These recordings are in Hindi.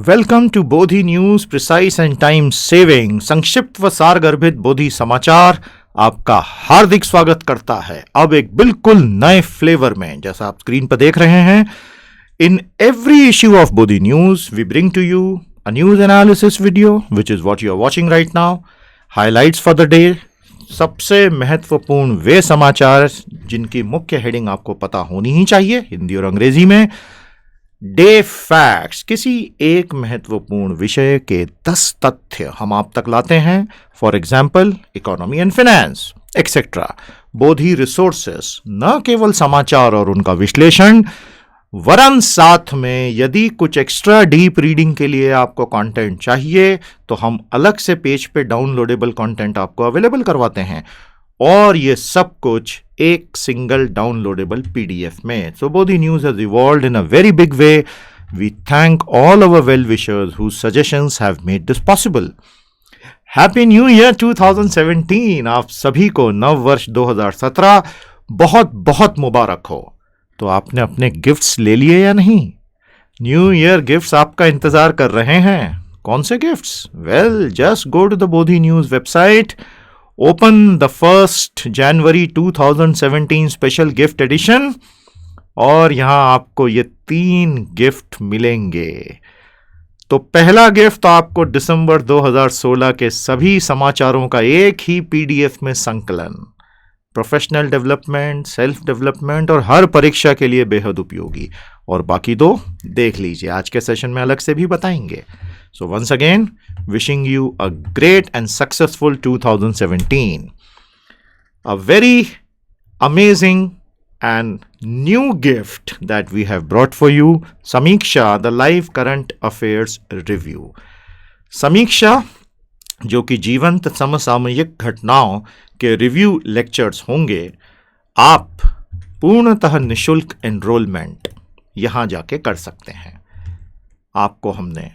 Welcome to Bodhi news precise and time saving. संक्षिप्त व सारगर्भित बोधी समाचार आपका हार्दिक स्वागत करता है। अब एक बिल्कुल नए फ्लेवर में, जैसा आप स्क्रीन पर देख रहे हैं। In every issue of Bodhi news we bring to you a news analysis video which is what you are watching right now. Highlights for the day, सबसे महत्वपूर्ण वे समाचार जिनकी मुख्य हेडिंग आपको पता होनी ही चाहिए, हिंदी और अंग्रेजी में। डे फैक्ट्स, किसी एक महत्वपूर्ण विषय के 10 तथ्य हम आप तक लाते हैं। For example economy and finance etcetera. Bodhi resources, न केवल समाचार और उनका विश्लेषण, वरन साथ में यदि कुछ एक्स्ट्रा डीप रीडिंग के लिए आपको कंटेंट चाहिए तो हम अलग से पेज पे डाउनलोडेबल कंटेंट आपको अवेलेबल करवाते हैं, और ये सब कुछ एक सिंगल डाउनलोडेबल पीडीएफ में। So Bodhi News has evolved in a very big way. We thank all our well wishers whose suggestions have made this possible. Happy new year 2017। आप सभी को नव वर्ष 2017 बहुत बहुत मुबारक हो। तो आपने अपने गिफ्ट्स ले लिए या नहीं? न्यू ईयर गिफ्ट्स आपका इंतजार कर रहे हैं। कौन से gifts? Well, just go to the Bodhi news website, open the 1 January 2017 special gift edition, और यहां आपको ये 3 गिफ्ट मिलेंगे। तो पहला गिफ्ट आपको दिसंबर 2016 के सभी समाचारों का एक ही पीडीएफ में संकलन, प्रोफेशनल डेवलपमेंट, सेल्फ डेवलपमेंट और हर परीक्षा के लिए बेहद उपयोगी। और बाकी तो देख लीजिए, आज के सेशन में अलग से भी बताएंगे। So once again, wishing you a great and successful 2017. A very amazing and new gift that we have brought for you, Samiksha, the live current affairs review. समीक्षा, जो कि जीवंत समसामयिक घटनाओं के रिव्यू लेक्चर्स होंगे, आप पूर्णतः निशुल्क एनरोलमेंट यहां जाके कर सकते हैं। आपको हमने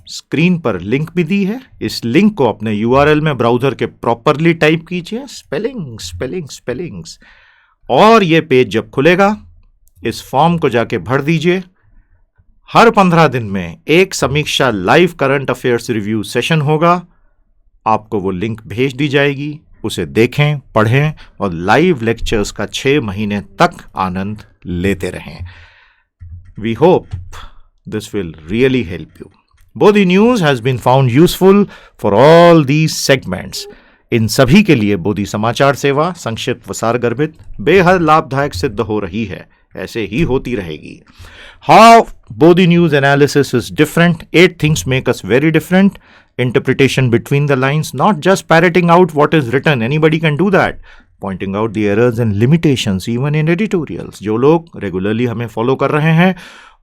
स्क्रीन पर लिंक भी दी है। इस लिंक को अपने यूआरएल में ब्राउजर के प्रॉपरली टाइप कीजिए, स्पेलिंग्स, और ये पेज जब खुलेगा इस फॉर्म को जाके भर दीजिए। हर 15 दिन में एक समीक्षा live current affairs review session होगा। आपको वो लिंक भेज दी जाएगी, उसे देखें, पढ़ें और लाइव लेक्चर्स का 6 महीने तक आनंद लेते रहें। We hope this will really help you. Bodhi News has been found useful for all these segments. इन सभी के लिए बोधी समाचार सेवा संक्षिप्त व सारगर्भित बेहद लाभदायक सिद्ध हो रही है, ऐसे ही होती रहेगी। How Bodhi news analysis is different. 8 things make us very different. Interpretation between the lines, not just parroting out what is written, anybody can do that. Pointing out the errors and limitations even in editorials. जो लोग रेगुलरली हमें फॉलो कर रहे हैं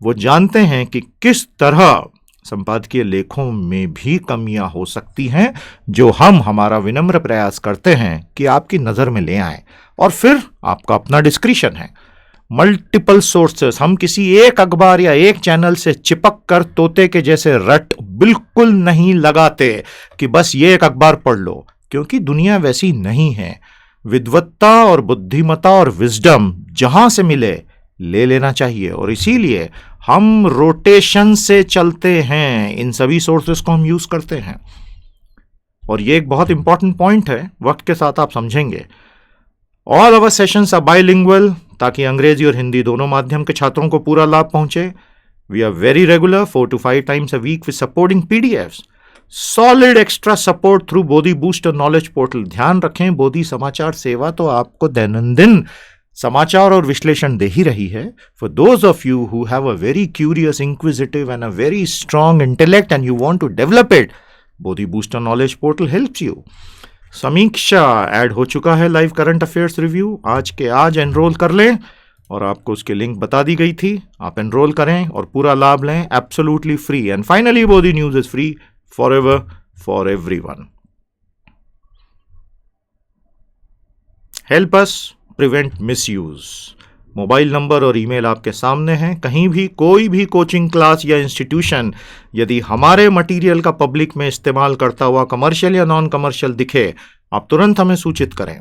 वो जानते हैं कि किस तरह संपादकीय लेखों में भी कमियां हो सकती हैं, जो हम हमारा विनम्र प्रयास करते हैं कि आपकी नज़र में ले आएं, और फिर आपका अपना डिस्क्रिशन है। मल्टीपल सोर्सेस, हम किसी एक अखबार या एक चैनल से चिपक कर तोते के जैसे रट बिल्कुल नहीं लगाते कि बस ये एक अखबार पढ़ लो, क्योंकि दुनिया वैसी नहीं है। विद्वत्ता और बुद्धिमत्ता और विजडम जहां से मिले ले लेना चाहिए, और इसीलिए हम रोटेशन से चलते हैं। इन सभी सोर्सेस को हम यूज करते हैं, और ये एक बहुत इंपॉर्टेंट पॉइंट है, वक्त के साथ आप समझेंगे। All our sessions are bilingual, ताकि अंग्रेजी और हिंदी दोनों माध्यम के छात्रों को पूरा लाभ पहुंचे। We are very regular, 4 to 5 times a week with supporting PDFs. Solid extra support through Bodhi booster knowledge portal. ध्यान रखें, बोधी समाचार सेवा तो आपको दैनंदिन समाचार और विश्लेषण दे ही रही है। For those of you who have a very curious, inquisitive and a very strong intellect and you want to develop it, Bodhi booster knowledge portal helps you. समीक्षा ऐड हो चुका है लाइव करंट अफेयर्स रिव्यू। आज के आज एनरोल कर लें, और आपको उसकी लिंक बता दी गई थी। आप एनरोल करें और पूरा लाभ लें, absolutely free. And finally Bodhi news is free for ever for everyone. Help us prevent misuse. Mobile number और ईमेल आपके सामने हैं। कहीं भी कोई भी कोचिंग क्लास या इंस्टीट्यूशन यदि हमारे मटेरियल का पब्लिक में इस्तेमाल करता हुआ कमर्शियल या नॉन कमर्शियल दिखे, आप तुरंत हमें सूचित करें।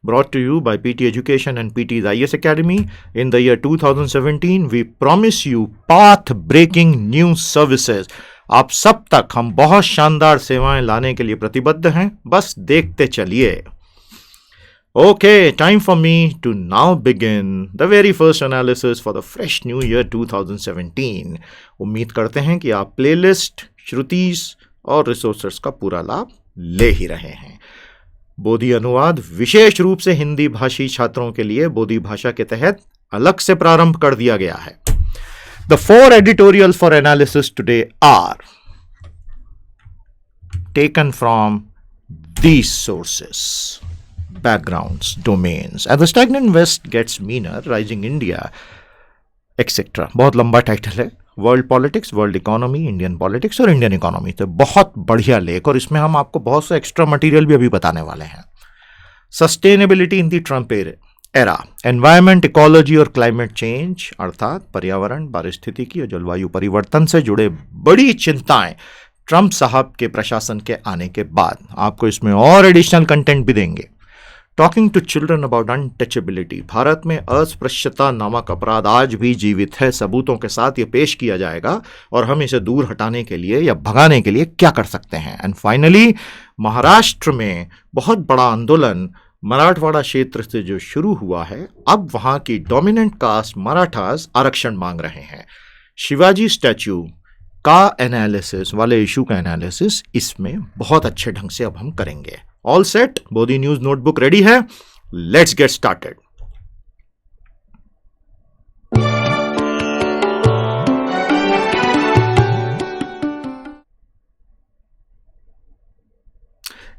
brought to you by PT Education and PT's IS Academy. In the year 2017, we promise you path-breaking new services. आप सब तक हम बहुत शानदार सेवाएं लाने के लिए प्रतिबद्ध हैं, बस देखते चलिए. Okay, time for me to now begin the very first analysis for the fresh new year 2017. उम्मीद करते हैं कि आप प्लेलिस्ट, श्रुतिस और रिसोर्सेस का पूरा लाभ ले ही रहे हैं. बोधि अनुवाद विशेष रूप से हिंदी भाषी छात्रों के लिए बोधि भाषा के तहत अलग से प्रारंभ कर दिया गया है. The four editorials for analysis today are taken from these sources. Backgrounds, domains. As the stagnant West gets meaner, rising India, etc. बहुत लंबा टाइटल है. World politics, world economy, Indian politics और इंडियन इकोनॉमी. तो बहुत बढ़िया लेख, और इसमें हम आपको बहुत सा एक्स्ट्रा मटेरियल भी अभी बताने वाले हैं. Sustainability in the Trump era, environment, ecology और क्लाइमेट चेंज, अर्थात पर्यावरण, पारिस्थितिकी और जलवायु परिवर्तन से जुड़े बड़ी चिंताएं ट्रम्प साहब के प्रशासन के आने के बाद. आपको इसमें और एडिशनल कंटेंट भी देंगे. Talking to children about untouchability, Bharat में अस्पृश्यता नामक अपराध आज भी जीवित है. सबूतों के साथ ये पेश किया जाएगा और हम इसे दूर हटाने के लिए या भगाने के लिए क्या कर सकते हैं. एंड फाइनली, महाराष्ट्र में बहुत बड़ा आंदोलन मराठवाड़ा क्षेत्र से जो शुरू हुआ है, अब वहां की डोमिनेंट कास्ट मराठास आरक्षण मांग रहे हैं. शिवाजी स्टैच्यू का एनालिसिस वाले इशू का एनालिसिस इसमें बहुत अच्छे ढंग से अब हम करेंगे. All set, Bodhi News notebook ready है. Let's get started.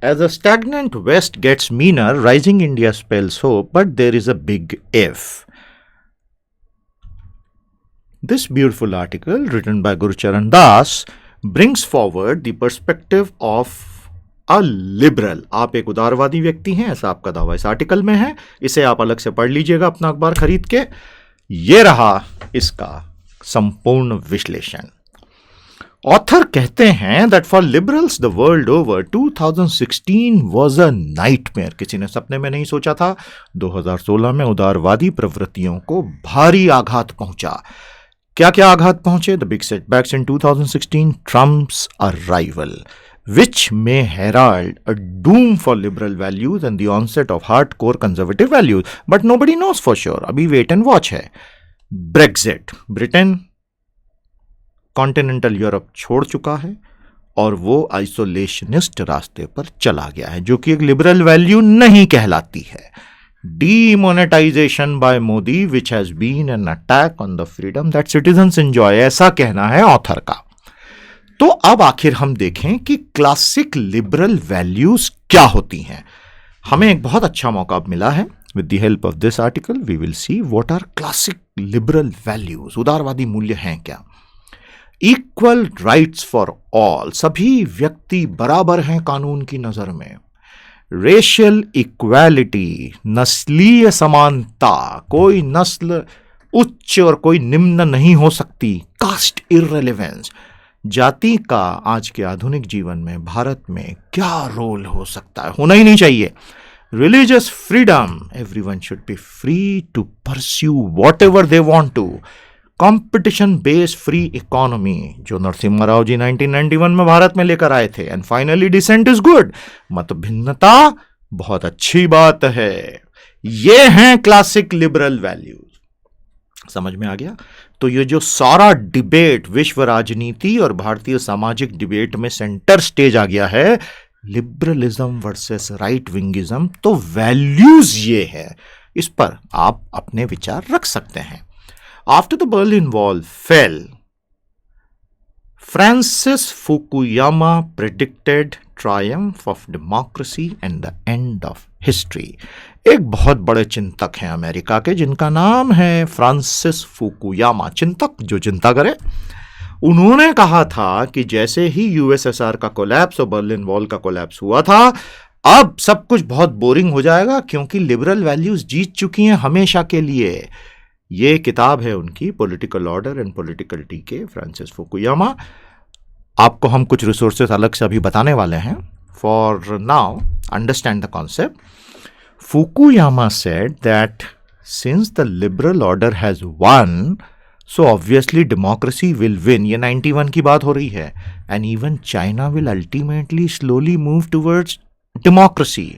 As the stagnant West gets meaner, rising India spells hope, but there is a big if. This beautiful article, written by Gurucharan Das, brings forward the perspective of a liberal. आप एक उदारवादी व्यक्ति हैं, ऐसा आपका दावा इस आर्टिकल में है. इसे आप अलग से पढ़ लीजिएगा अपना अखबार खरीद के. ये रहा इसका संपूर्ण विश्लेषण. ऑथर कहते हैं that for liberals the world over 2016 was a nightmare. किसी ने सपने में नहीं सोचा था 2016 में उदारवादी प्रवृत्तियों को भारी आघात पहुंचा. क्या क्या आघात पहुंचे? The big setbacks in 2016, Trump's arrival, which may herald a doom for liberal values and the onset of hardcore conservative values, but nobody knows for sure. अभी wait and watch है. Brexit, ब्रिटेन कॉन्टिनेंटल यूरोप छोड़ चुका है और वो आइसोलेशनिस्ट रास्ते पर चला गया है, जो कि एक लिबरल वैल्यू नहीं कहलाती है. Demonetization by Modi which has been an attack on the freedom that citizens enjoy, ऐसा कहना है ऑथर का. तो अब आखिर हम देखें कि क्लासिक लिबरल वैल्यूज क्या होती हैं. हमें एक बहुत अच्छा मौका मिला है. With the help of this article we will see what are classic liberal values. उदारवादी मूल्य हैं क्या? इक्वल राइट्स फॉर ऑल, सभी व्यक्ति बराबर हैं कानून की नजर में. रेशियल इक्वालिटी, नस्लीय समानता, कोई नस्ल उच्च और कोई निम्न नहीं हो सकती. कास्ट इररिलेवेंस, जाति का आज के आधुनिक जीवन में भारत में क्या रोल हो सकता है, होना ही नहीं चाहिए. Religious freedom, everyone should be free to pursue whatever they want to. Competition based free economy, जो नरसिम्हा राव जी 1991 में भारत में लेकर आए थे. And finally, dissent is good, मत भिन्नता बहुत अच्छी बात है. ये हैं क्लासिक लिबरल वैल्यूज. समझ में आ गया? तो ये जो सारा डिबेट विश्व राजनीति और भारतीय सामाजिक डिबेट में सेंटर स्टेज आ गया है, लिबरलिज्म वर्सेस राइट विंगिज्म, तो वैल्यूज ये है. इस पर आप अपने विचार रख सकते हैं. After the Berlin Wall fell, Francis Fukuyama predicted triumph of democracy and the end of history. एक बहुत बड़े चिंतक हैं अमेरिका के, जिनका नाम है फ्रांसिस फुकुयामा. चिंतक जो चिंता करे. उन्होंने कहा था कि जैसे ही यूएसएसआर का कोलैप्स और बर्लिन वॉल का कोलैप्स हुआ था, अब सब कुछ बहुत बोरिंग हो जाएगा क्योंकि लिबरल वैल्यूज जीत चुकी हैं हमेशा के लिए. ये किताब है उनकी, पॉलिटिकल ऑर्डर एंड पॉलिटिकल टीके, फ्रांसिस फुकुयामा. आपको हम कुछ रिसोर्सेज अलग से अभी बताने वाले हैं. For now understand the concept. Fukuyama said that since the liberal order has won, so obviously democracy will win. ये 91 की बात हो रही है. And even China will ultimately slowly move towards democracy.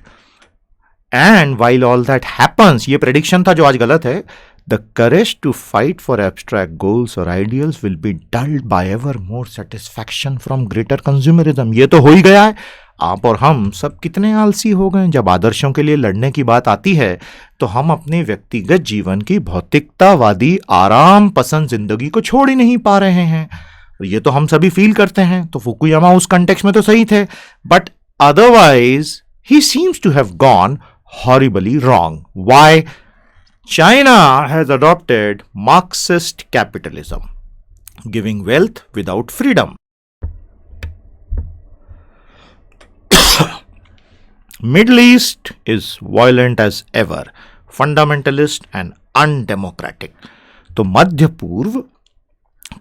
And while all that happens, ये prediction था जो आज गलत है, the courage to fight for abstract goals or ideals will be dulled by ever more satisfaction from greater consumerism. ये तो हो ही गया है. आप और हम सब कितने आलसी हो गए. जब आदर्शों के लिए लड़ने की बात आती है तो हम अपने व्यक्तिगत जीवन की भौतिकतावादी आराम पसंद जिंदगी को छोड़ ही नहीं पा रहे हैं. ये तो हम सभी फील करते हैं. तो फुकुयामा उस कंटेक्स्ट में तो सही थे, but otherwise he seems to have gone horribly wrong. Why? China has adopted Marxist capitalism, giving wealth without freedom. Middle East is violent as ever, fundamentalist and undemocratic. तो मध्य पूर्व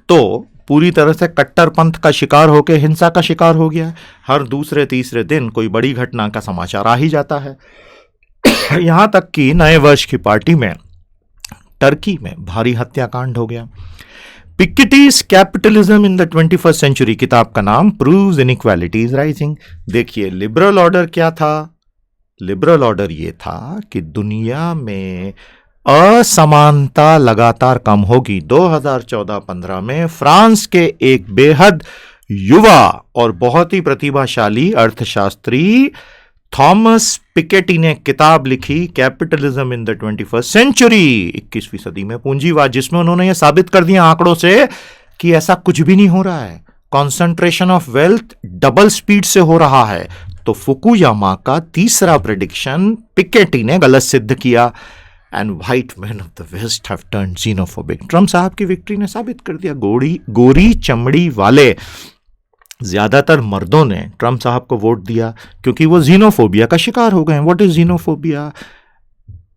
तो पूरी तरह से कट्टरपंथ का शिकार होकर हिंसा का शिकार हो गया है. हर दूसरे तीसरे दिन कोई बड़ी घटना का समाचार आ ही जाता है. यहां तक कि नए वर्ष की पार्टी में टर्की में भारी हत्याकांड हो गया. Piketty's capitalism in the 21st century किताब का नाम प्रूव्स इनइक्वालिटीज राइजिंग. देखिए लिबरल ऑर्डर क्या था. लिबरल ऑर्डर ये था कि दुनिया में असमानता लगातार कम होगी. 2014-15 में फ्रांस के एक बेहद युवा और बहुत ही प्रतिभाशाली अर्थशास्त्री थॉमस पिकेटी ने किताब लिखी capitalism in the 21st century, 21वीं सदी में पूंजीवाद, जिसमें उन्होंने यह साबित कर दिया आंकड़ों से कि ऐसा कुछ भी नहीं हो रहा है. Concentration of wealth double speed से हो रहा है. तो फुकुयामा का तीसरा प्रेडिक्शन पिकेटी ने गलत सिद्ध किया. And white man of the west have turned xenophobic. Trump साहब की विक्ट्री ने साबित कर दिया गोरी चमड़ी वाले ज्यादातर मर्दों ने ट्रम्प साहब को वोट दिया क्योंकि वो जीनोफोबिया का शिकार हो गए. What is xenophobia?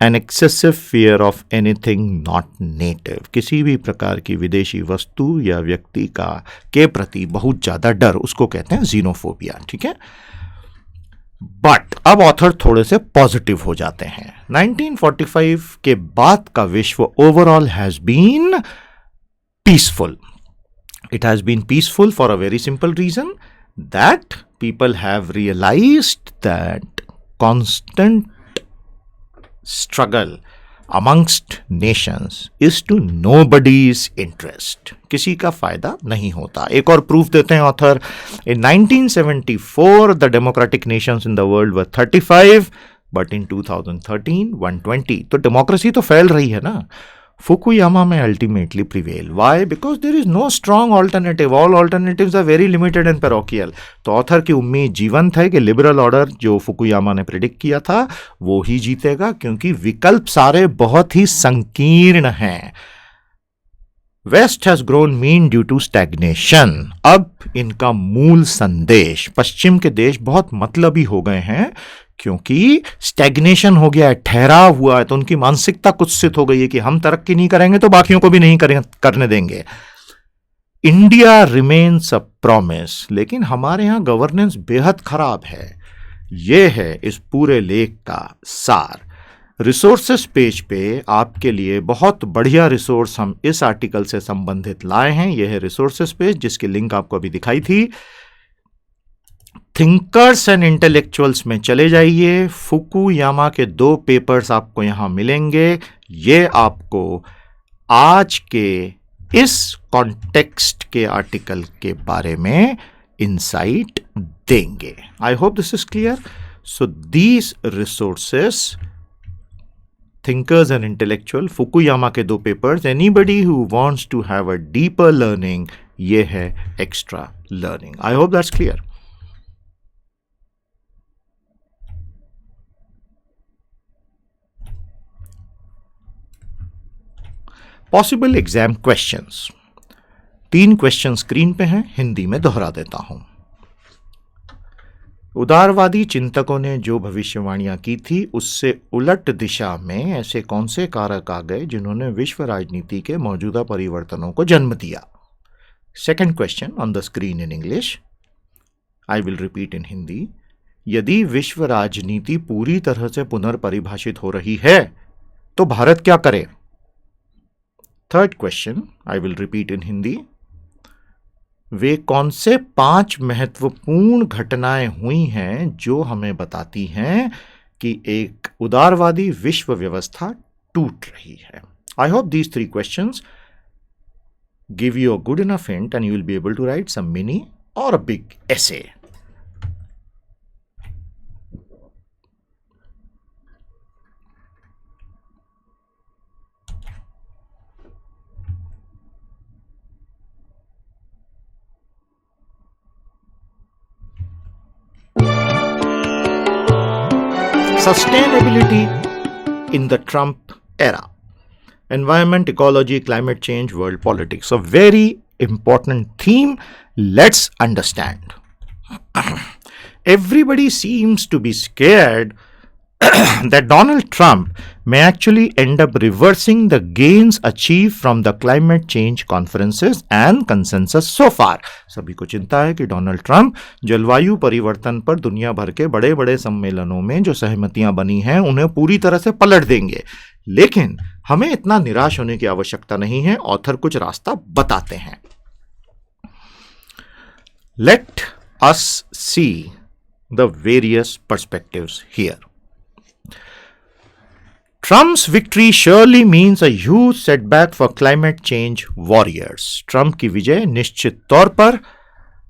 An excessive fear of anything not native. किसी भी प्रकार की विदेशी वस्तु या व्यक्ति का के प्रति बहुत ज्यादा डर, उसको कहते हैं जीनोफोबिया. ठीक है. बट अब ऑथर थोड़े से पॉजिटिव हो जाते हैं. 1945 के बाद का विश्व overall has been peaceful. It has been peaceful for a very simple reason, that people have realized that constant struggle amongst nations is to nobody's interest. किसी का फायदा नहीं होता. एक और प्रूफ देते हैं author. In 1974 the democratic nations in the world were 35, but in 2013 120. तो डेमोक्रेसी तो फैल रही है ना. Fukuyama may ultimately prevail. Why? Because there is no strong alternative. All alternatives are very limited and parochial. तो ऑथर की उम्मीद जीवंत है कि लिबरल ऑर्डर जो फुकुयामा ने प्रिडिक्ट किया था वो ही जीतेगा, क्योंकि विकल्प सारे बहुत ही संकीर्ण हैं. West has grown mean due to stagnation. अब इनका मूल संदेश, पश्चिम के देश बहुत मतलबी हो गए हैं क्योंकि स्टैग्नेशन हो गया है, ठहराव हुआ है. तो उनकी मानसिकता कुत्सित हो गई है कि हम तरक्की नहीं करेंगे तो बाकियों को भी नहीं करने देंगे. इंडिया रिमेन्स अ प्रॉमिस, लेकिन हमारे यहां गवर्नेंस बेहद खराब है. यह है इस पूरे लेख का सार. रिसोर्सेस पेज पे आपके लिए बहुत बढ़िया रिसोर्स हम इस आर्टिकल से संबंधित लाए हैं. यह है रिसोर्सेस पेज जिसकी लिंक आपको अभी दिखाई थी. थिंकर्स एंड इंटेलेक्चुअल्स में चले जाइए. फुकुयामा के 2 पेपर्स आपको यहां मिलेंगे. ये आपको आज के इस कॉन्टेक्स्ट के आर्टिकल के बारे में इंसाइट देंगे. I hope this is clear. So these resources, thinkers and intellectual, Fukuyama के 2 papers, anybody who wants to have a deeper learning, ये है extra learning. I hope that's clear. Possible exam questions. 3 question screen पे हैं, हिंदी में दोहरा देता हूं. उदारवादी चिंतकों ने जो भविष्यवाणियां की थी उससे उलट दिशा में ऐसे कौन से कारक आ गए जिन्होंने विश्व राजनीति के मौजूदा परिवर्तनों को जन्म दिया. Second question on the screen in English. I will repeat in Hindi. यदि विश्व राजनीति पूरी तरह से पुनर्परिभाषित हो रही है तो भारत क्या करे? Third question I will repeat in Hindi. वे कौन से 5 महत्वपूर्ण घटनाएं हुई हैं जो हमें बताती हैं कि एक उदारवादी विश्व व्यवस्था टूट रही है? I hope these 3 questions give you a good enough hint and you will be able to write some mini or a big essay. Sustainability in the Trump era. Environment, ecology, climate change, world politics. A very important theme. Let's understand. Everybody seems to be scared that Donald Trump may actually end up reversing the gains achieved from the climate change conferences and consensus so far. सभी को चिंता है कि डोनाल्ड ट्रंप जलवायु परिवर्तन पर दुनिया भर के बड़े बड़े सम्मेलनों में जो सहमतियां बनी हैं उन्हें पूरी तरह से पलट देंगे। लेकिन हमें इतना निराश होने की आवश्यकता नहीं है। ऑथर कुछ रास्ता बताते हैं। Let us see the various perspectives here. Trump's victory surely means a huge setback for climate change warriors. Trump की विजय निश्चित तौर पर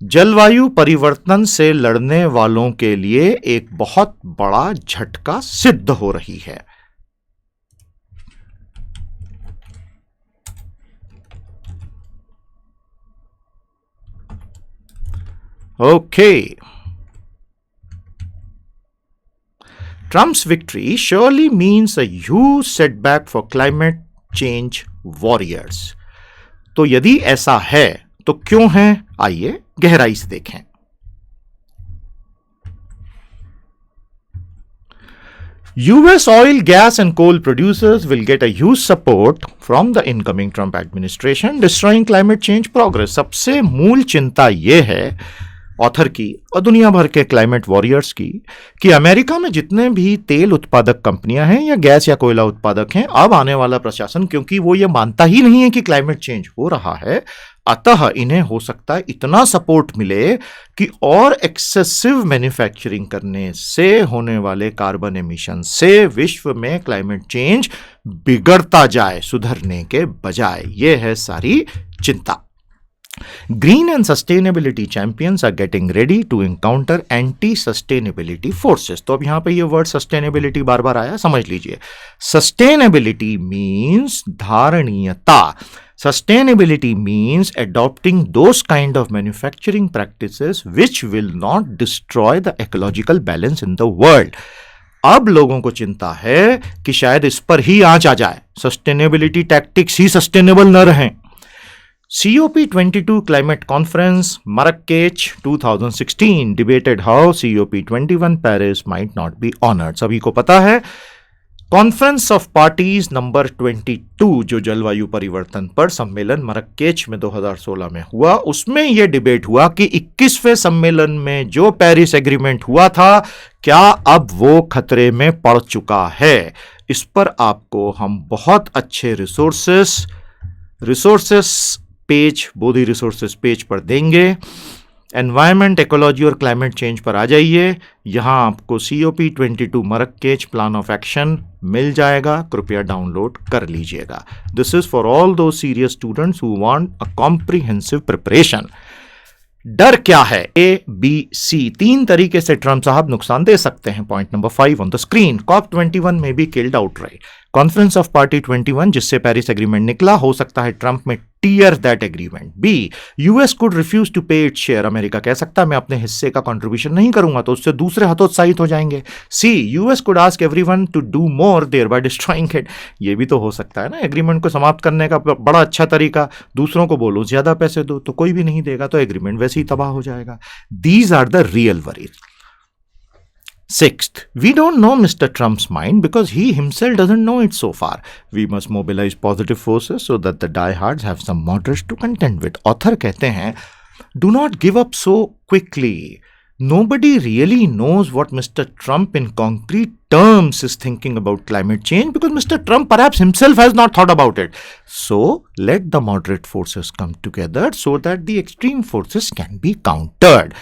जलवायु परिवर्तन से लड़ने वालों के लिए एक बहुत बड़ा झटका सिद्ध हो रही है। Okay. Trump's victory surely means a huge setback for climate change warriors. तो यदि ऐसा है तो क्यों है? आइए गहराई से देखें। US oil, gas and coal producers will get a huge support from the incoming Trump administration, destroying climate change progress. सबसे मूल चिंता यह है ऑथर की और दुनिया भर के क्लाइमेट वॉरियर्स की कि अमेरिका में जितने भी तेल उत्पादक कंपनियां हैं या गैस या कोयला उत्पादक हैं, अब आने वाला प्रशासन, क्योंकि वो ये मानता ही नहीं है कि क्लाइमेट चेंज हो रहा है, अतः इन्हें हो सकता है इतना सपोर्ट मिले कि और एक्सेसिव मैन्युफैक्चरिंग करने से होने वाले कार्बन एमिशन से विश्व में क्लाइमेट चेंज बिगड़ता जाए, सुधरने के बजाय। यह है सारी चिंता। Green and sustainability champions are getting ready to encounter anti-sustainability forces. तो अब यहां पे ये वर्ड सस्टेनेबिलिटी बार बार आया, समझ लीजिए। सस्टेनेबिलिटी मीन्स धारणीयता। Sustainability means adopting those kind of manufacturing practices which will not destroy the ecological balance in the world. अब लोगों को चिंता है कि शायद इस पर ही आंच आ जाए, सस्टेनेबिलिटी टैक्टिक्स ही सस्टेनेबल न रहें। COP22 Climate Conference, Marrakech 2016 debated how COP21 Paris might not be honored. सभी को पता है कॉन्फ्रेंस ऑफ पार्टीज नंबर 22 जो जलवायु परिवर्तन पर सम्मेलन मरक्केच में 2016 में हुआ, उसमें यह डिबेट हुआ कि 21वें सम्मेलन में जो पेरिस एग्रीमेंट हुआ था क्या अब वो खतरे में पड़ चुका है। इस पर आपको हम बहुत अच्छे resources page, Bodhi resources page पर देंगे। एनवायरमेंट, इकोलॉजी और क्लाइमेट चेंज पर आ जाइए। यहां आपको COP22 मरक्केच प्लान ऑफ एक्शन मिल जाएगा, कृपया डाउनलोड कर लीजिएगा। दिस इज फॉर ऑल दो serious students who want a comprehensive preparation. डर क्या है? ABC 3 तरीके से ट्रंप साहब नुकसान दे सकते हैं। Point number 5 on the screen. COP21 में be killed outright. Conference of party 21 जिससे पेरिस एग्रीमेंट निकला, हो सकता है Trump may tear that agreement. B, US could refuse to pay its share. America कह सकता है मैं अपने हिस्से का कंट्रीब्यूशन नहीं करूंगा, तो उससे दूसरे हतोत्साहित हो जाएंगे। C, US could ask everyone to do more there by destroying it. ये भी तो हो सकता है ना, एग्रीमेंट को समाप्त करने का बड़ा अच्छा तरीका, दूसरों को बोलो ज्यादा पैसे दो, तो कोई भी नहीं देगा तो एग्रीमेंट वैसे ही तबाह हो जाएगा। These are the real worries. Sixth, we don't know Mr. Trump's mind because he himself doesn't know it so far. We must mobilize positive forces so that the diehards have some moderates to contend with. Author कहते हैं, do not give up so quickly. Nobody really knows what Mr. Trump in concrete terms is thinking about climate change because Mr. Trump perhaps himself has not thought about it. So let the moderate forces come together so that the extreme forces can be countered.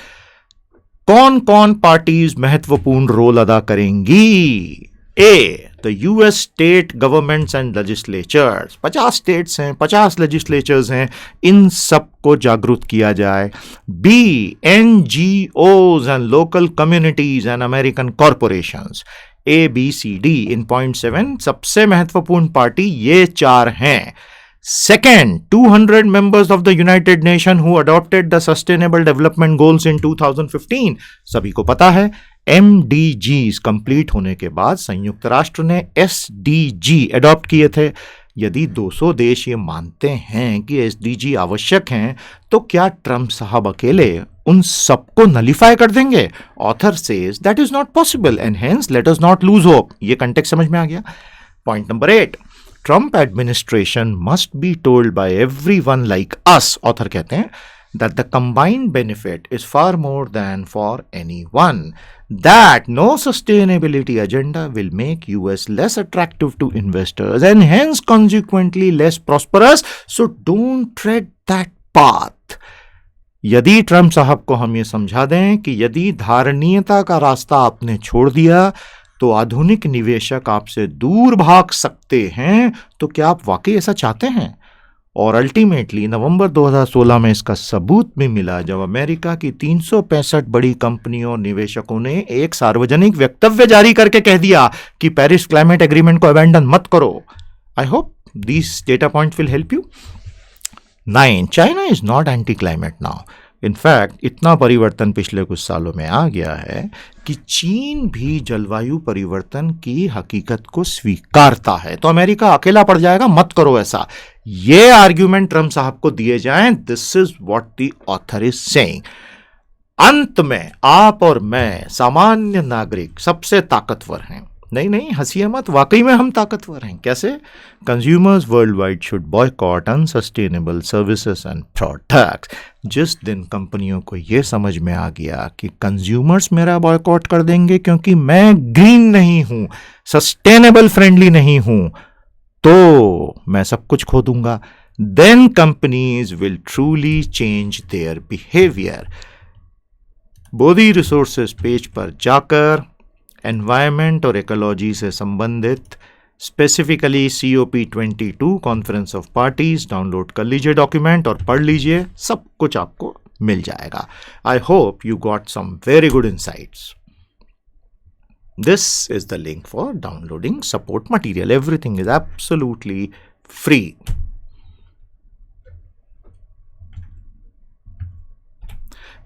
कौन कौन पार्टीज महत्वपूर्ण रोल अदा करेंगी? A, the US state governments and legislatures, 50 states हैं, 50 लेजिस्लेचर्स हैं, इन सबको जागरूक किया जाए. B, NGOs and local communities and American corporations. A B C D in point 7 सबसे महत्वपूर्ण पार्टी ये 4 हैं. Second, 200 members of the United Nations who adopted the Sustainable Development Goals in 2015. सभी को पता है MDGs कंप्लीट होने के बाद संयुक्त राष्ट्र ने SDG अडॉप्ट किए थे. यदि 200 देश ये मानते हैं कि SDG आवश्यक हैं, तो क्या ट्रम्प साहब अकेले उन सबको नलिफाई कर देंगे? Author says that is not possible and hence let us not lose hope. ये कंटेक्स्ट समझ में आ गया. Point number 8, Trump administration must be told by everyone like us, author कहते हैं, that the combined benefit is far more than for anyone. That no sustainability agenda will make US less attractive to investors and hence consequently less prosperous. So don't tread that path. यदि ट्रम्प साहब को हम ये समझा दें कि यदि धारणीयता का रास्ता आपने छोड़ दिया तो आधुनिक निवेशक आपसे दूर भाग सकते हैं, तो क्या आप वाकई ऐसा चाहते हैं? और अल्टीमेटली नवंबर 2016 में इसका सबूत भी मिला जब अमेरिका की 365 बड़ी कंपनियों और निवेशकों ने एक सार्वजनिक वक्तव्य जारी करके कह दिया कि पेरिस क्लाइमेट एग्रीमेंट को अबैंडन मत करो. आई hope this data point will help you. 9, China is not anti climate now. In fact इतना परिवर्तन पिछले कुछ सालों में आ गया है कि चीन भी जलवायु परिवर्तन की हकीकत को स्वीकारता है. तो अमेरिका अकेला पड़ जाएगा, मत करो ऐसा. ये आर्ग्यूमेंट ट्रम्प साहब को दिए जाएं. This is what the author is saying. अंत में आप और मैं सामान्य नागरिक सबसे ताकतवर हैं. नहीं, हंसिए मत, वाकई में हम ताकतवर हैं. कैसे? Consumers world wide should boycott unsustainable services and products. जिस दिन कंपनियों को यह समझ में आ गया कि कंज्यूमर्स मेरा बॉयकॉट कर देंगे क्योंकि मैं ग्रीन नहीं हूं, सस्टेनेबल फ्रेंडली नहीं हूं, तो मैं सब कुछ खो दूंगा. Then companies will truly change their behaviour. Bodhi resources page पर जाकर एनवायरमेंट और इकोलॉजी से संबंधित specifically COP22 conference of parties download कर लीजिए डॉक्यूमेंट और पढ़ लीजिए. सब कुछ आपको मिल जाएगा. I hope you got some very good insights. This is the link for downloading support material. Everything is absolutely free.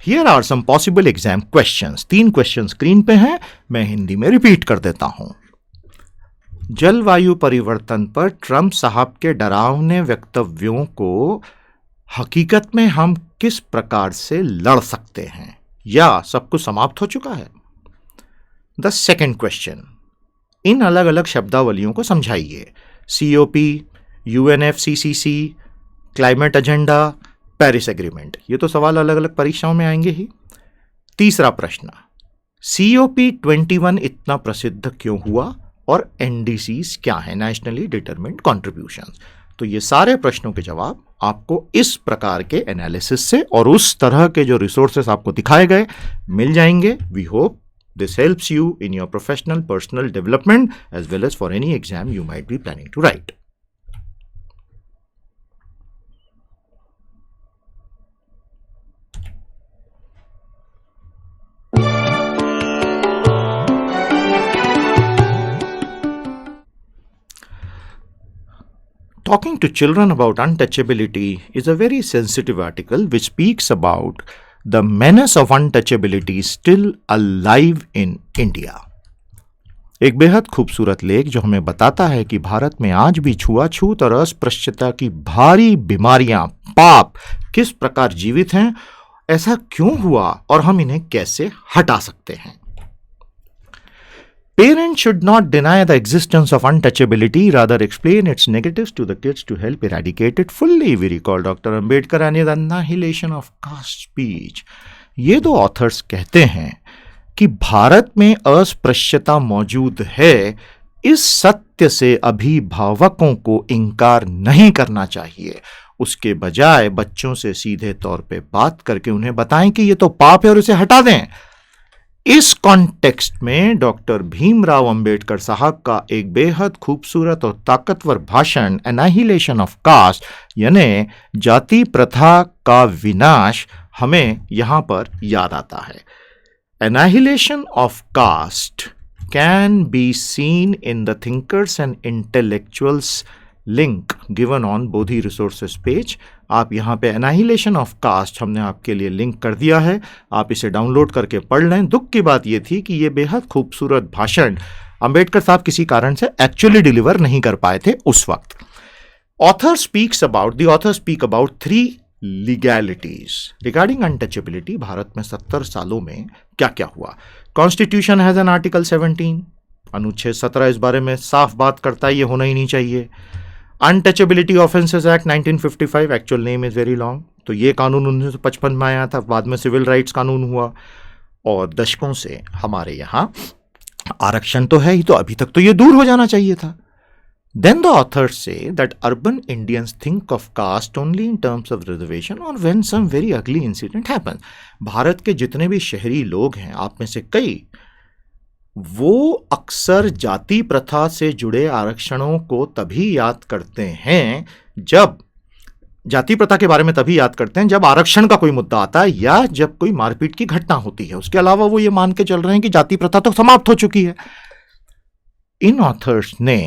Here are some possible exam questions. 3 question screen पे हैं, मैं हिंदी में रिपीट कर देता हूं. जलवायु परिवर्तन पर ट्रम्प साहब के डरावने वक्तव्यों को हकीकत में हम किस प्रकार से लड़ सकते हैं, या सब कुछ समाप्त हो चुका है? द सेकेंड क्वेश्चन, इन अलग अलग शब्दावलियों को समझाइए. COP, UNFCCC, climate agenda, Paris agreement. ये तो सवाल अलग अलग परीक्षाओं में आएंगे ही. तीसरा प्रश्न, COP21 इतना प्रसिद्ध क्यों हुआ और NDCs क्या है, नेशनली डिटरमिन्ड कॉन्ट्रीब्यूशंस. तो ये सारे प्रश्नों के जवाब आपको इस प्रकार के एनालिसिस से और उस तरह के जो रिसोर्सेस आपको दिखाए गए मिल जाएंगे. We hope this helps you in your professional personal development as well as for any exam you might be planning to write. Talking to children about untouchability is a very sensitive article which speaks about the menace of untouchability still alive in India. एक बेहद खूबसूरत लेख जो हमें बताता है कि भारत में आज भी छुआछूत और अस्पृश्यता की भारी बीमारियां, पाप किस प्रकार जीवित हैं, ऐसा क्यों हुआ और हम इन्हें कैसे हटा सकते हैं. Parents should not deny the existence of untouchability, rather explain its negatives to the kids to help eradicate it fully. We recall Dr. Ambedkar and his annihilation of caste speech. ये दो ऑथर्स कहते हैं कि भारत में अस्पृश्यता मौजूद है, इस सत्य से अभिभावकों को इनकार नहीं करना चाहिए। उसके बजाय बच्चों से सीधे तौर पे बात करके उन्हें बताएं कि ये तो पाप है और इसे हटा दें। इस कॉन्टेक्स्ट में डॉक्टर भीमराव अंबेडकर साहब का एक बेहद खूबसूरत और ताकतवर भाषण एनाहिलेशन ऑफ कास्ट यानी जाति प्रथा का विनाश हमें यहां पर याद आता है। Annihilation of caste can be seen in the thinkers and intellectuals link given on Bodhi resources page. आप यहाँ पे एनाहिलेशन ऑफ कास्ट हमने आपके लिए लिंक कर दिया है, आप इसे डाउनलोड करके पढ़ लें। दुख की बात यह थी कि ये बेहद खूबसूरत भाषण अंबेडकर साहब किसी कारण से एक्चुअली डिलीवर नहीं कर पाए थे उस वक्त। Author speak about 3 legalities regarding untouchability. Bharat में 70 सालों में क्या क्या हुआ। कॉन्स्टिट्यूशन हैज एन आर्टिकल 17, अनुच्छेद 17 इस बारे में साफ बात करता है, ये होना ही नहीं चाहिए। Untouchability offences act 1955, actual name is very long, तो ये कानून 1955 में आया था, बाद में सिविल राइट्स कानून हुआ और दशकों से हमारे यहाँ आरक्षण तो है ही, तो अभी तक तो ये दूर हो जाना चाहिए था। Then the authors say that urban Indians think of caste only in terms of reservation or when some very ugly incident happens. Bharat के जितने भी शहरी लोग हैं, आप में से कई, वो अक्सर जाति प्रथा से जुड़े आरक्षणों को तभी याद करते हैं जब जाति प्रथा के बारे में तभी याद करते हैं जब आरक्षण का कोई मुद्दा आता है या जब कोई मारपीट की घटना होती है। उसके अलावा वो ये मान के चल रहे हैं कि जाति प्रथा तो समाप्त हो चुकी है। इन ऑथर्स ने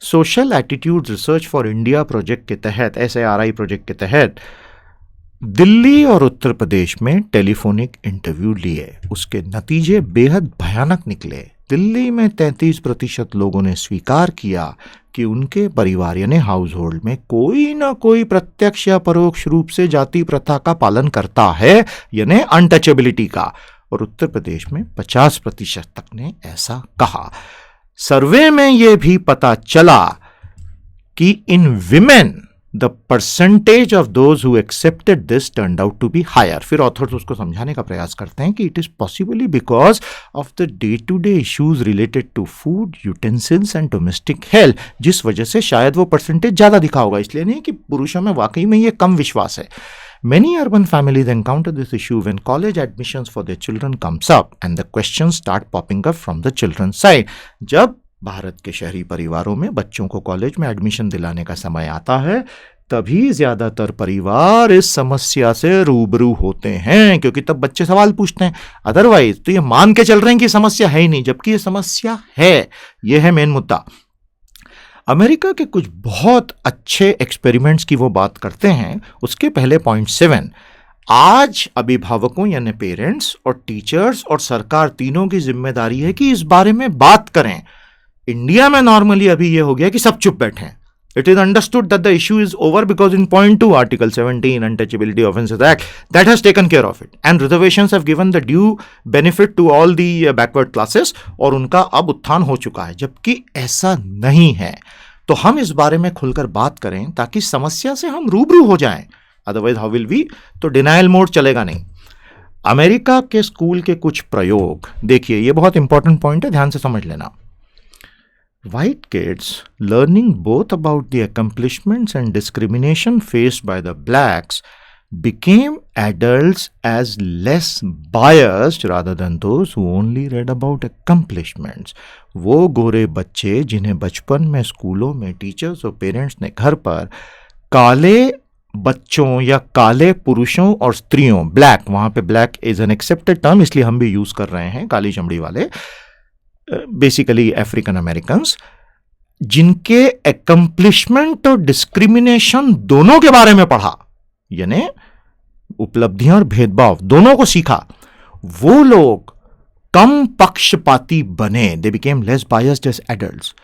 social attitude research for India project के तहत, SARI प्रोजेक्ट के तहत, दिल्ली और उत्तर प्रदेश में टेलीफोनिक इंटरव्यू लिए। उसके नतीजे बेहद भयानक निकले। दिल्ली में 33% लोगों ने स्वीकार किया कि उनके परिवार यानी हाउस होल्ड में कोई ना कोई प्रत्यक्ष या परोक्ष रूप से जाति प्रथा का पालन करता है यानी अनटचेबिलिटी का, और उत्तर प्रदेश में 50% तक ने ऐसा कहा। सर्वे में यह भी पता चला कि in women the percentage of those who accepted this turned out to be higher. फिर ऑथर्स उसको समझाने का प्रयास करते हैं कि it is possibly because of the day to day issues related to food, utensils and domestic health, जिस वजह से शायद वो परसेंटेज ज्यादा दिखा होगा। इसलिए नहीं कि पुरुषों में वाकई में ये कम विश्वास है। Many urban families encounter this issue when college admissions for their children comes up and the questions start popping up from the children's side. जब भारत के शहरी परिवारों में बच्चों को कॉलेज में एडमिशन दिलाने का समय आता है, तभी ज्यादातर परिवार इस समस्या से रूबरू होते हैं, क्योंकि तब बच्चे सवाल पूछते हैं। अदरवाइज तो ये मान के चल रहे हैं कि समस्या है ही नहीं, जबकि ये समस्या है। यह है मेन मुद्दा। अमेरिका के कुछ बहुत अच्छे एक्सपेरिमेंट्स की वो बात करते हैं। उसके पहले पॉइंट 7, आज अभिभावकों यानी पेरेंट्स और टीचर्स और सरकार तीनों की जिम्मेदारी है कि इस बारे में बात करें। इंडिया में नॉर्मली अभी ये हो गया कि सब चुप बैठे हैं। It is understood that the issue is over because in point 2, Article 17, Untouchability Offences Act, that has taken care of it. And reservations have given the due benefit to all the backward classes, और उनका अब उत्थान हो चुका है, जबकि ऐसा नहीं है। तो हम इस बारे में खुलकर बात करें ताकि समस्या से हम रूबरू हो जाएं। अदरवाइज हाउ विल वी, तो डिनाइल मोड चलेगा नहीं। अमेरिका के स्कूल के कुछ प्रयोग देखिए, ये बहुत इंपॉर्टेंट पॉइंट है, ध्यान से समझ लेना। White kids learning both about the accomplishments and discrimination faced by the blacks became adults as less biased rather than those who only read about accomplishments. वो गोरे बच्चे जिन्हें बचपन में स्कूलों में टीचर्स और पेरेंट्स ने घर पर काले बच्चों या काले पुरुषों और स्त्रियों, ब्लैक, वहां पे black is an accepted term इसलिए हम भी यूज कर रहे हैं, काली चमड़ी वाले, बेसिकली अफ्रीकन अमेरिकन, जिनके एकम्प्लिशमेंट और डिस्क्रिमिनेशन दोनों के बारे में पढ़ा, यानी उपलब्धियां और भेदभाव दोनों को सीखा, वो लोग कम पक्षपाती बने। They became less biased as adults.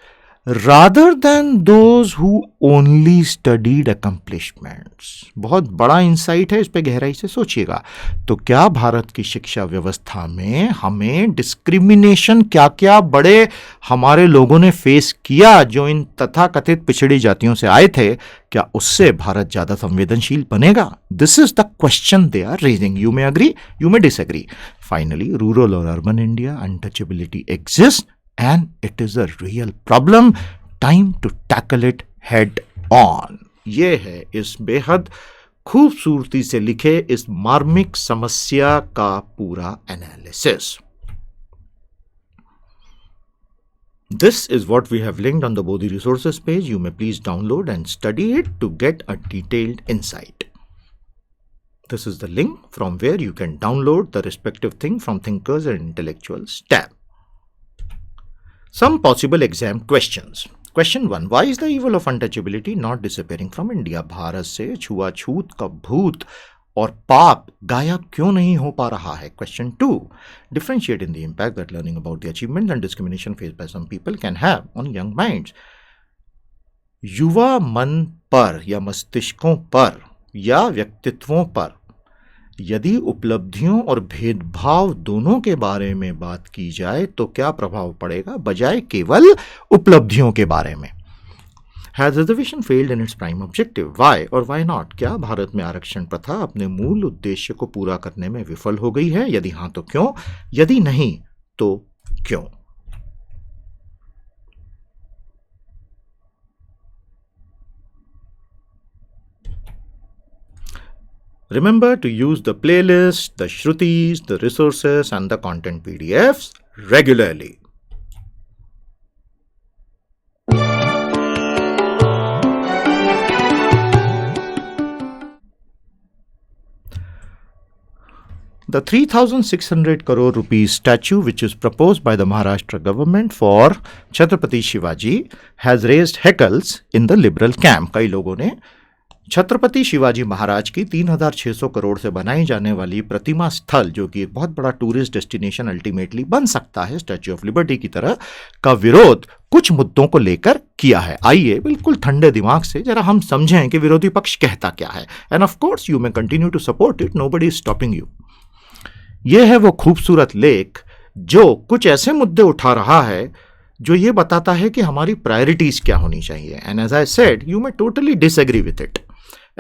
rather than those who only studied accomplishments। बहुत बड़ा इंसाइट है, इस पे गहराई से सोचिएगा। तो क्या भारत की शिक्षा व्यवस्था में हमें डिस्क्रिमिनेशन क्या क्या बड़े हमारे लोगों ने फेस किया जो इन तथाकथित पिछड़ी जातियों से आए थे, क्या उससे भारत ज्यादा संवेदनशील बनेगा? This is the question they are raising. You may agree, you may disagree. Finally, rural और urban India, untouchability exist and it is a real problem. Time to tackle it head on। ये है इस बेहद खूबसूरती से लिखे इस मार्मिक समस्या का पूरा analysis. This is what we have linked on the Bodhi resources page. You may please download and study it to get a detailed insight. This is the link from where you can download the respective thing from Thinkers and Intellectuals tab. Some possible exam questions. Question 1. Why is the evil of untouchability not disappearing from India? Bharat से छुआछूत का भूत और पाप गायब क्यों नहीं हो पा रहा है? Question 2. Differentiate in the impact that learning about the achievements and discrimination faced by some people can have on young minds. युवा मन पर या मस्तिष्कों पर या व्यक्तित्वों पर यदि उपलब्धियों और भेदभाव दोनों के बारे में बात की जाए तो क्या प्रभाव पड़ेगा, बजाय केवल उपलब्धियों के बारे में? Has reservation failed in its prime objective? Why or why not? क्या भारत में आरक्षण प्रथा अपने मूल उद्देश्य को पूरा करने में विफल हो गई है? यदि हाँ तो क्यों? यदि नहीं तो क्यों? Remember to use the playlist, the Shrutis, the resources, and the content PDFs regularly. The 3,600 crore rupees statue which is proposed by the Maharashtra government for Chhatrapati Shivaji has raised heckles in the liberal camp. कई लोगों ने छत्रपति शिवाजी महाराज की 3,600 करोड़ से बनाई जाने वाली प्रतिमा स्थल, जो कि एक बहुत बड़ा टूरिस्ट डेस्टिनेशन अल्टीमेटली बन सकता है स्टैच्यू ऑफ लिबर्टी की तरह, का विरोध कुछ मुद्दों को लेकर किया है। आइए बिल्कुल ठंडे दिमाग से जरा हम समझें कि विरोधी पक्ष कहता क्या है। And of course you may continue to support it, nobody is stopping you. यह है वो खूबसूरत लेख जो कुछ ऐसे मुद्दे उठा रहा है जो ये बताता है कि हमारी प्रायोरिटीज क्या होनी चाहिए। And as I said, you may totally disagree with it.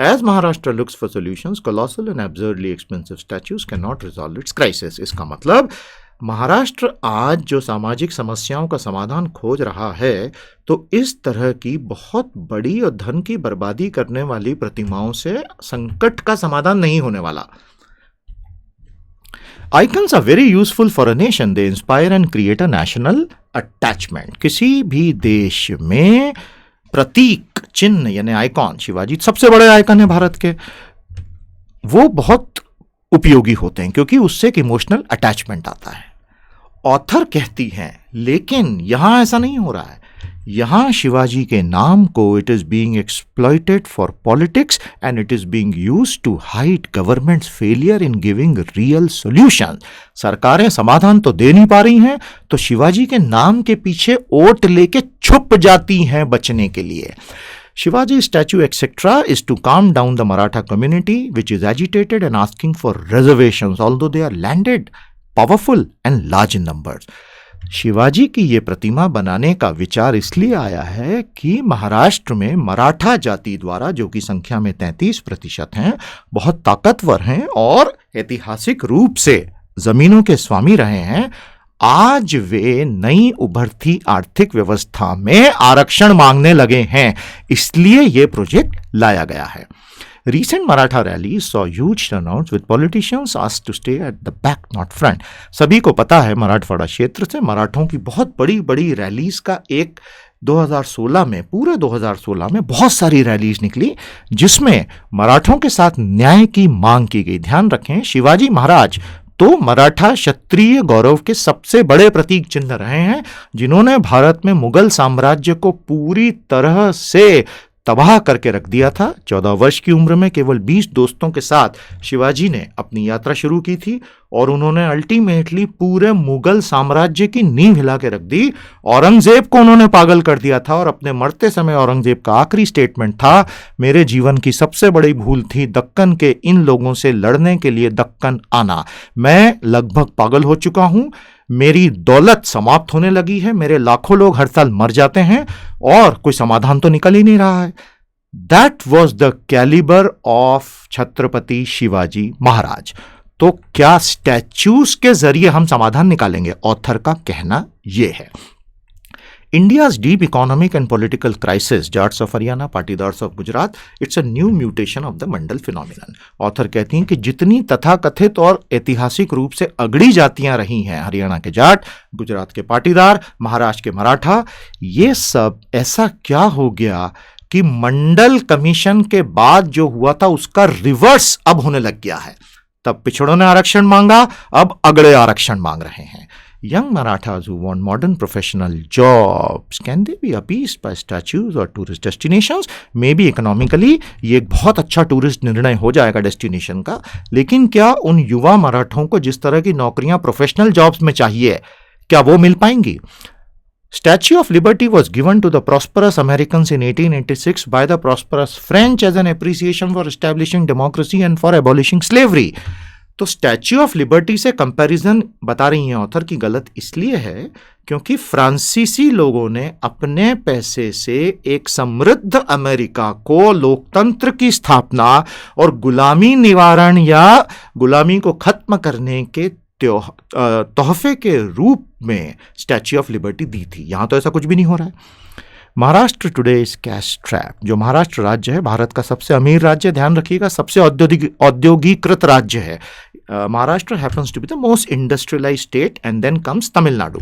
As Maharashtra looks for solutions, colossal and absurdly expensive statues cannot resolve its crisis. इसका मतलब महाराष्ट्र आज जो सामाजिक समस्याओं का समाधान खोज रहा है, तो इस तरह की बहुत बड़ी और धन की बर्बादी करने वाली प्रतिमाओं से संकट का समाधान नहीं होने वाला। Icons are very useful for a nation. They inspire and create a national attachment. किसी भी देश में प्रतीक, चिन्ह यानी आइकॉन, शिवाजी सबसे बड़े आइकन है भारत के, वो बहुत उपयोगी होते हैं क्योंकि उससे एक इमोशनल अटैचमेंट आता है। ऑथर कहती हैं, लेकिन यहां ऐसा नहीं हो रहा है। यहां शिवाजी के नाम को it is being exploited for politics and it is being used to hide governments failure in giving real solution. सरकारें समाधान तो दे नहीं पा रही हैं, तो शिवाजी के नाम के पीछे ओट लेके छुप जाती हैं बचने के लिए। Shivaji statue etc. is to calm down the Maratha community which is agitated and asking for reservations, although they are landed, powerful and large in numbers. Shivaji की ये प्रतिमा बनाने का विचार इसलिए आया है कि महाराष्ट्र में मराठा जाति द्वारा, जो कि संख्या में 33% हैं, बहुत ताकतवर हैं और ऐतिहासिक रूप से जमीनों के स्वामी रहे हैं, आज वे नई उभरती आर्थिक व्यवस्था में आरक्षण मांगने लगे हैं। इसलिए यह प्रोजेक्ट लाया गया है। Recent Maratha rallies saw huge turnouts with politicians asked to stay at the back, not front. सभी को पता है मराठवाड़ा क्षेत्र से मराठों की बहुत बड़ी बड़ी रैलीज का एक 2016 में, पूरे 2016 में बहुत सारी रैलीज निकली जिसमें मराठों के साथ न्याय की मांग की गई। ध्यान रखें, शिवाजी महाराज तो मराठा क्षत्रिय गौरव के सबसे बड़े प्रतीक चिन्ह रहे हैं, जिन्होंने भारत में मुगल साम्राज्य को पूरी तरह से तबाह करके रख दिया था। 14 वर्ष की उम्र में केवल 20 दोस्तों के साथ शिवाजी ने अपनी यात्रा शुरू की थी और उन्होंने अल्टीमेटली पूरे मुगल साम्राज्य की नींव हिला के रख दी। औरंगजेब को उन्होंने पागल कर दिया था और अपने मरते समय औरंगजेब का आखिरी स्टेटमेंट था, मेरे जीवन की सबसे बड़ी भूल थी दक्कन के इन लोगों से लड़ने के लिए दक्कन आना। मैं लगभग पागल हो चुका हूं, मेरी दौलत समाप्त होने लगी है, मेरे लाखों लोग हर साल मर जाते हैं और कोई समाधान तो निकल ही नहीं रहा है। That was the calibre of Chhatrapati Shivaji Maharaj. तो क्या स्टैच्यूज के जरिए हम समाधान निकालेंगे? ऑथर का कहना यह है। India's deep economic and political crisis, Jats of Haryana, Patidars of Gujarat, it's a new mutation of the Mandal phenomenon. Author कहती हैं कि जितनी तथाकथित और ऐतिहासिक रूप से अगड़ी जातियां रही हैं, हरियाणा के जाट, गुजरात के पाटीदार, महाराष्ट्र के मराठा, ये सब ऐसा क्या हो गया कि मंडल कमीशन के बाद जो हुआ था उसका रिवर्स अब होने लग गया है। तब पिछड़ों ने आरक्षण मांगा, अब अगड़े आरक्षण मांग रहे हैं। Young Marathas who want modern professional jobs, can they be appeased by statues or tourist destinations? Maybe economically ये एक बहुत अच्छा टूरिस्ट निर्णय हो जाएगा डेस्टिनेशन का, लेकिन क्या उन युवा मराठों को जिस तरह की नौकरियां प्रोफेशनल जॉब्स में चाहिए, क्या वो मिल पाएंगी? Statue of Liberty was given to the prosperous Americans in 1886 by the prosperous French as an appreciation for establishing democracy and for abolishing slavery. तो स्टैच्यू ऑफ लिबर्टी से कंपैरिजन बता रही हैं ऑथर की गलत इसलिए है क्योंकि फ्रांसीसी लोगों ने अपने पैसे से एक समृद्ध अमेरिका को लोकतंत्र की स्थापना और गुलामी निवारण या गुलामी को खत्म करने के तोहफे के रूप में स्टैच्यू ऑफ लिबर्टी दी थी। यहां तो ऐसा कुछ भी नहीं हो रहा है। Maharashtra today is cash trap. जो महाराष्ट्र राज्य है भारत का सबसे अमीर राज्य, ध्यान रखिएगा, सबसे औद्योगिकृत राज्य है। Maharashtra happens to be the most industrialised state and then comes Tamil Nadu,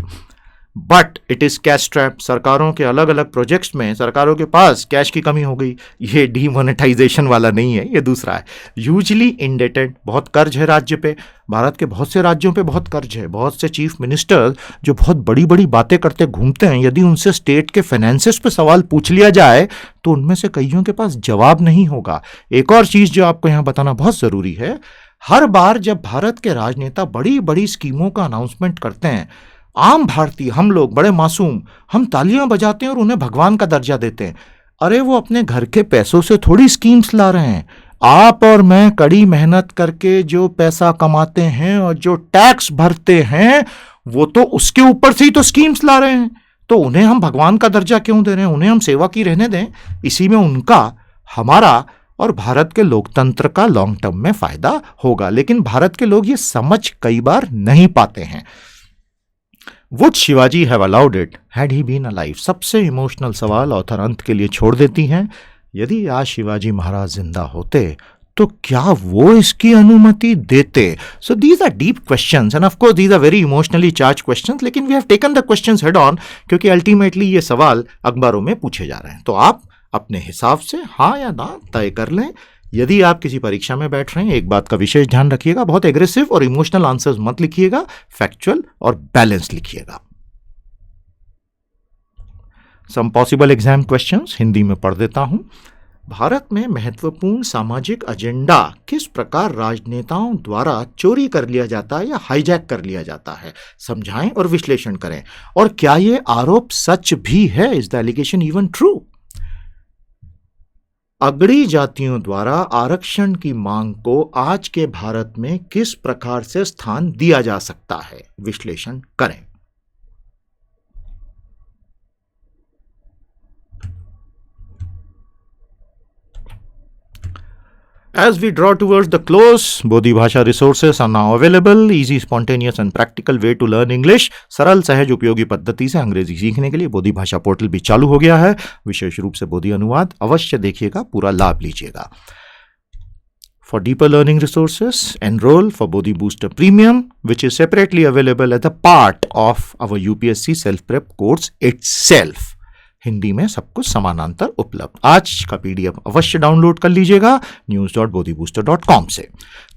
but it is cash trap. सरकारों के अलग अलग प्रोजेक्ट्स में सरकारों के पास कैश की कमी हो गई। ये डीमोनेटाइजेशन वाला नहीं है, ये दूसरा है। यूजली इंडेटेड, बहुत कर्ज है राज्य पे। भारत के बहुत से राज्यों पे बहुत कर्ज है। बहुत से चीफ मिनिस्टर्स जो बहुत बड़ी बड़ी बातें करते घूमते हैं, यदि उनसे स्टेट के फाइनेंसेस पे सवाल पूछ लिया जाए तो उनमें से कईयों के पास जवाब नहीं होगा। एक और चीज जो आपको यहाँ बताना बहुत जरूरी है, हर बार जब भारत के राजनेता बड़ी बड़ी स्कीमों का अनाउंसमेंट करते हैं, आम भारतीय, हम लोग बड़े मासूम, हम तालियां बजाते हैं और उन्हें भगवान का दर्जा देते हैं। अरे वो अपने घर के पैसों से थोड़ी स्कीम्स ला रहे हैं। आप और मैं कड़ी मेहनत करके जो पैसा कमाते हैं और जो टैक्स भरते हैं, वो तो उसके ऊपर से ही तो स्कीम्स ला रहे हैं। तो उन्हें हम भगवान का दर्जा क्यों दे रहे हैं? उन्हें हम सेवा की रहने दें। इसी में उनका, हमारा और भारत के लोकतंत्र का लॉन्ग टर्म में फायदा होगा। लेकिन भारत के लोग ये समझ कई बार नहीं पाते हैं। Would Shivaji have allowed it had he been alive? सबसे इमोशनल सवाल ऑथर अंत के लिए छोड़ देती हैं। यदि आज शिवाजी महाराज जिंदा होते तो क्या वो इसकी अनुमति देते? So these are deep questions and of course these are very emotionally charge questions, लेकिन we have taken the questions head on क्योंकि अल्टीमेटली ये सवाल अखबारों में पूछे जा रहे हैं। तो आप अपने हिसाब से हाँ या ना तय कर लें। यदि आप किसी परीक्षा में बैठ रहे हैं, एक बात का विशेष ध्यान रखिएगा, बहुत एग्रेसिव और इमोशनल आंसर्स मत लिखिएगा, फैक्चुअल और बैलेंस लिखिएगा। सम पॉसिबल एग्जाम क्वेश्चंस हिंदी में पढ़ देता हूं। भारत में महत्वपूर्ण सामाजिक एजेंडा किस प्रकार राजनेताओं द्वारा चोरी कर लिया जाता है या हाईजैक कर लिया जाता है? समझाएं और विश्लेषण करें। और क्या यह आरोप सच भी है? Is the allegation even true? अगड़ी जातियों द्वारा आरक्षण की मांग को आज के भारत में किस प्रकार से स्थान दिया जा सकता है? विश्लेषण करें। As we draw towards the close, Bodhi Bhasha resources are now available. Easy, spontaneous and practical way to learn English. सरल, सहज, उपयोगी पद्धति से अंग्रेजी सीखने के लिए बोधि भाषा पोर्टल भी चालू हो गया है। विशेष रूप से बोधि अनुवाद अवश्य देखिएगा, पूरा लाभ लीजिएगा। For deeper learning resources, enroll for Bodhi Booster Premium, which is separately available as a part of our UPSC self-prep course itself. Hindi में सब कुछ समानांतर उपलब्ध। आज का पीडीएफ अवश्य डाउनलोड कर लीजिएगा news.bodhibooster.com से।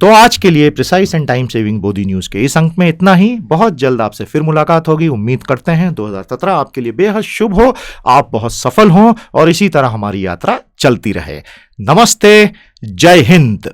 तो आज के लिए precise and time saving Bodhi news के इस अंक में इतना ही। बहुत जल्द आपसे फिर मुलाकात होगी। उम्मीद करते हैं 2017 आपके लिए बेहद शुभ हो, आप बहुत सफल हों और इसी तरह हमारी यात्रा चलती रहे। नमस्ते, जय हिंद।